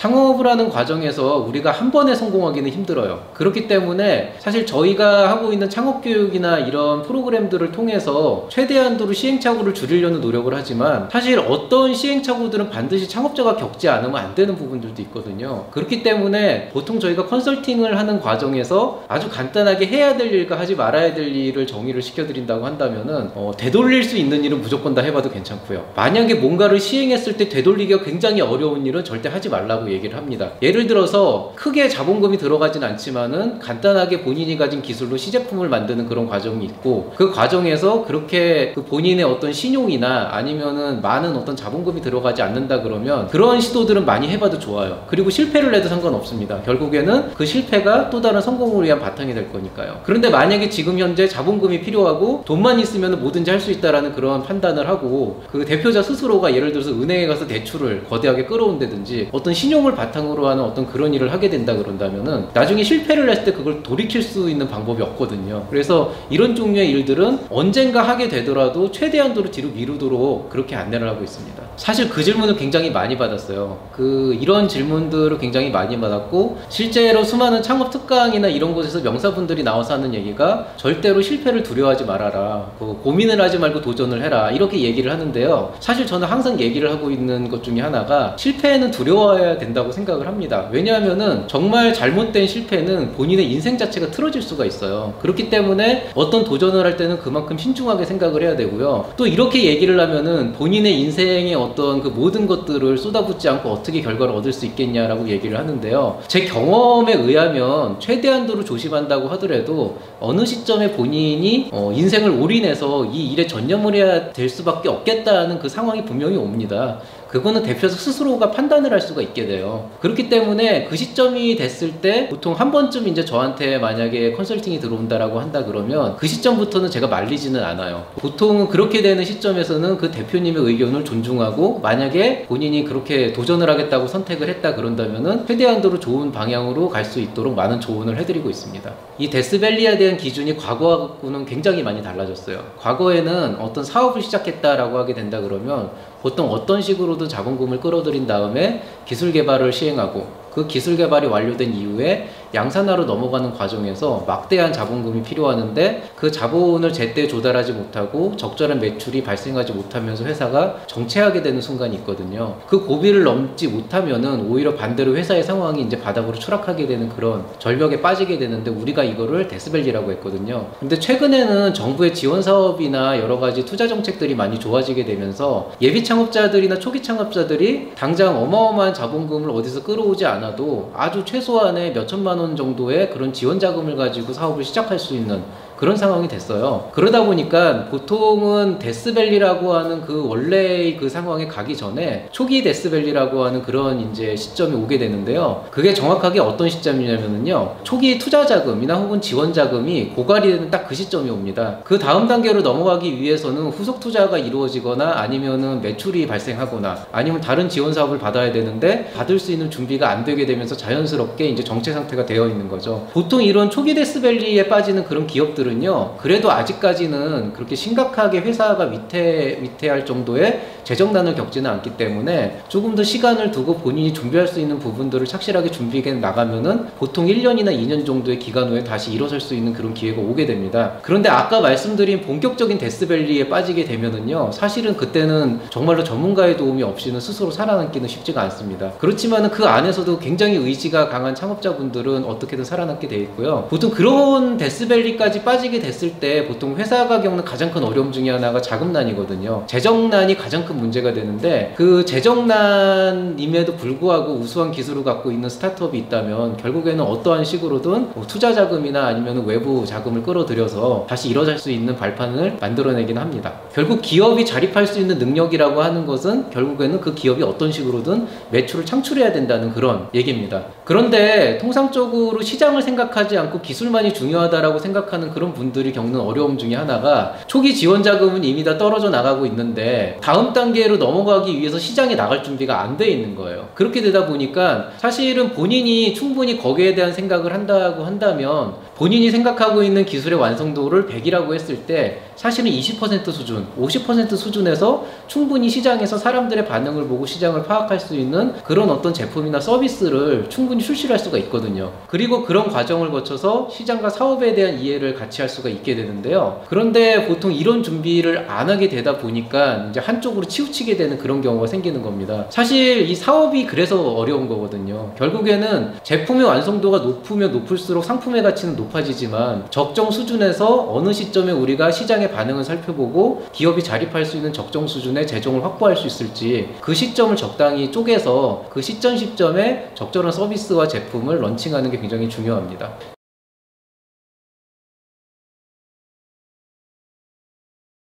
창업을 하는 과정에서 우리가 한 번에 성공하기는 힘들어요. 그렇기 때문에 사실 저희가 하고 있는 창업교육이나 이런 프로그램들을 통해서 최대한도로 시행착오를 줄이려는 노력을 하지만 사실 어떤 시행착오들은 반드시 창업자가 겪지 않으면 안 되는 부분들도 있거든요. 그렇기 때문에 보통 저희가 컨설팅을 하는 과정에서 아주 간단하게 해야 될 일과 하지 말아야 될 일을 정의를 시켜드린다고 한다면은 되돌릴 수 있는 일은 무조건 다 해봐도 괜찮고요. 만약에 뭔가를 시행했을 때 되돌리기가 굉장히 어려운 일은 절대 하지 말라고 얘기를 합니다. 예를 들어서 크게 자본금이 들어가진 않지만은 간단하게 본인이 가진 기술로 시제품을 만드는 그런 과정이 있고 그 과정에서 그렇게 그 본인의 어떤 신용이나 아니면은 많은 어떤 자본금이 들어가지 않는다 그러면 그런 시도들은 많이 해봐도 좋아요. 그리고 실패를 해도 상관없습니다. 결국에는 그 실패가 또 다른 성공을 위한 바탕이 될 거니까요. 그런데 만약에 지금 현재 자본금이 필요하고 돈만 있으면 뭐든지 할 수 있다라는 그런 판단을 하고 그 대표자 스스로가 예를 들어서 은행에 가서 대출을 거대하게 끌어온다든지 어떤 신용을 바탕으로 하는 어떤 그런 일을 하게 된다 그런다면은 나중에 실패를 했을 때 그걸 돌이킬 수 있는 방법이 없거든요. 그래서 이런 종류의 일들은 언젠가 하게 되더라도 최대한도로 뒤로 미루도록 그렇게 안내를 하고 있습니다. 사실 그 질문을 굉장히 많이 받았어요. 이런 질문들을 굉장히 많이 받았고 실제로 수많은 창업 특강이나 이런 곳에서 명사분들이 나와서 하는 얘기가 절대로 실패를 두려워하지 말아라. 고민을 하지 말고 도전을 해라. 이렇게 얘기를 하는데요. 사실 저는 항상 얘기를 하고 있는 것 중에 하나가 실패에는 두려워해야 된다고 생각을 합니다. 왜냐하면은 정말 잘못된 실패는 본인의 인생 자체가 틀어질 수가 있어요. 그렇기 때문에 어떤 도전을 할 때는 그만큼 신중하게 생각을 해야 되고요. 또 이렇게 얘기를 하면은 본인의 인생의 어떤 그 모든 것들을 쏟아붓지 않고 어떻게 결과를 얻을 수 있겠냐라고 얘기를 하는데요. 제 경험에 의하면 최대한도로 조심한다고 하더라도 어느 시점에 본인이 인생을 올인해서 이 일에 전념을 해야 될 수밖에 없겠다는 그 상황이 분명히 옵니다. 그거는 대표자 스스로가 판단을 할 수가 있게 돼요. 그렇기 때문에 그 시점이 됐을 때 보통 한 번쯤 이제 저한테 만약에 컨설팅이 들어온다라고 한다 그러면 그 시점부터는 제가 말리지는 않아요. 보통은 그렇게 되는 시점에서는 그 대표님의 의견을 존중하고 만약에 본인이 그렇게 도전을 하겠다고 선택을 했다 그런다면은 최대한도로 좋은 방향으로 갈 수 있도록 많은 조언을 해드리고 있습니다. 이 데스밸리에 대한 기준이 과거하고는 굉장히 많이 달라졌어요. 과거에는 어떤 사업을 시작했다라고 하게 된다 그러면 보통 어떤 식으로든 자본금을 끌어들인 다음에 기술 개발을 시행하고 그 기술 개발이 완료된 이후에 양산화로 넘어가는 과정에서 막대한 자본금이 필요하는데 그 자본을 제때 조달하지 못하고 적절한 매출이 발생하지 못하면서 회사가 정체하게 되는 순간이 있거든요. 그 고비를 넘지 못하면은 오히려 반대로 회사의 상황이 이제 바닥으로 추락하게 되는 그런 절벽에 빠지게 되는데 우리가 이거를 데스밸리라고 했거든요. 근데 최근에는 정부의 지원 사업이나 여러 가지 투자 정책들이 많이 좋아지게 되면서 예비 창업자들이나 초기 창업자들이 당장 어마어마한 자본금을 어디서 끌어오지 않아도 아주 최소한의 몇천만 원 정도의 그런 지원 자금을 가지고 사업을 시작할 수 있는 그런 상황이 됐어요. 그러다 보니까 보통은 데스밸리라고 하는 그 원래의 그 상황에 가기 전에 초기 데스밸리라고 하는 그런 이제 시점이 오게 되는데요. 그게 정확하게 어떤 시점이냐면요. 초기 투자 자금이나 혹은 지원 자금이 고갈이 되는 딱 그 시점이 옵니다. 그 다음 단계로 넘어가기 위해서는 후속 투자가 이루어지거나 아니면은 매출이 발생하거나 아니면 다른 지원 사업을 받아야 되는데 받을 수 있는 준비가 안 되게 되면서 자연스럽게 이제 정체 상태가 되어 있는 거죠. 보통 이런 초기 데스밸리에 빠지는 그런 기업들은 그래도 아직까지는 그렇게 심각하게 회사가 위태할 정도의 재정난을 겪지는 않기 때문에 조금 더 시간을 두고 본인이 준비할 수 있는 부분들을 착실하게 준비해 나가면은 보통 1년이나 2년 정도의 기간 후에 다시 일어설 수 있는 그런 기회가 오게 됩니다. 그런데 아까 말씀드린 본격적인 데스밸리에 빠지게 되면은요, 사실은 그때는 정말로 전문가의 도움이 없이는 스스로 살아남기는 쉽지가 않습니다. 그렇지만은 그 안에서도 굉장히 의지가 강한 창업자분들은 어떻게든 살아남게 돼 있고요. 보통 그런 데스밸리까지 빠지게 됐을 때 보통 회사가 겪는 가장 큰 어려움 중에 하나가 자금난이거든요. 재정난이 가장 큰 문제가 되는데 그 재정난임에도 불구하고 우수한 기술을 갖고 있는 스타트업이 있다면 결국에는 어떠한 식으로든 투자 자금이나 아니면 외부 자금을 끌어들여서 다시 일어설 수 있는 발판을 만들어내긴 합니다. 결국 기업이 자립할 수 있는 능력이라고 하는 것은 결국에는 그 기업이 어떤 식으로든 매출을 창출해야 된다는 그런 얘기입니다. 그런데 통상적으로 시장을 생각하지 않고 기술만이 중요하다라고 생각하는 그런 그런 분들이 겪는 어려움 중에 하나가 초기 지원 자금은 이미 다 떨어져 나가고 있는데 다음 단계로 넘어가기 위해서 시장에 나갈 준비가 안 돼 있는 거예요. 그렇게 되다 보니까 사실은 본인이 충분히 거기에 대한 생각을 한다고 한다면 본인이 생각하고 있는 기술의 완성도를 100이라고 했을 때 사실은 20% 수준, 50% 수준에서 충분히 시장에서 사람들의 반응을 보고 시장을 파악할 수 있는 그런 어떤 제품이나 서비스를 충분히 출시할 수가 있거든요. 그리고 그런 과정을 거쳐서 시장과 사업에 대한 이해를 같이 할 수가 있게 되는데요. 그런데 보통 이런 준비를 안 하게 되다 보니까 이제 한쪽으로 치우치게 되는 그런 경우가 생기는 겁니다. 사실 이 사업이 그래서 어려운 거거든요. 결국에는 제품의 완성도가 높으면 높을수록 상품의 가치는 높아지지만 적정 수준에서 어느 시점에 우리가 시장의 반응을 살펴보고 기업이 자립할 수 있는 적정 수준의 재정을 확보할 수 있을지 그 시점을 적당히 쪼개서 그 시점에 적절한 서비스와 제품을 런칭하는 게 굉장히 중요합니다.